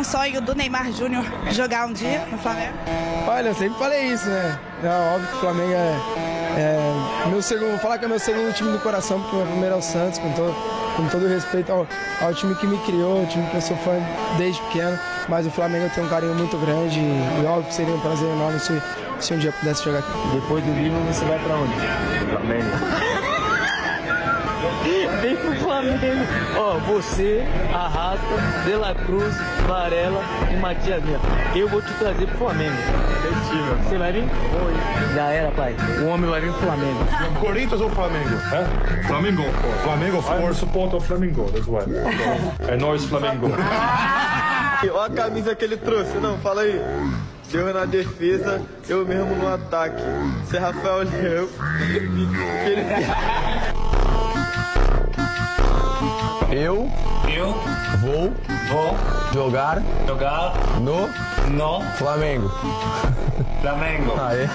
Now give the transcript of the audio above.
um sonho do Neymar Júnior jogar um dia no Flamengo? Olha, eu sempre falei isso, né? É óbvio que o Flamengo é meu segundo, vou falar que é meu segundo time do coração, porque o meu primeiro é o Santos, com todo respeito ao time que me criou, o time que eu sou fã desde pequeno, mas o Flamengo eu tenho um carinho muito grande e óbvio que seria um prazer enorme se um dia eu pudesse jogar aqui. Depois do livro você vai pra onde? Flamengo. Vem pro Flamengo. Ó, você, Arrasca, De La Cruz, Varela e Matias Vinha. Eu vou te trazer pro Flamengo. Você vai vir? Oi. Já era, pai. O homem vai vir pro Flamengo. Corinthians ou Flamengo? Flamengo. Flamengo, of course. Support of Flamengo, that's why. É nóis, Flamengo. Olha a camisa que ele trouxe, não, fala aí. Eu na defesa, eu mesmo no ataque. Se é Rafael Leão, Eu vou jogar no Flamengo. Flamengo. Aê.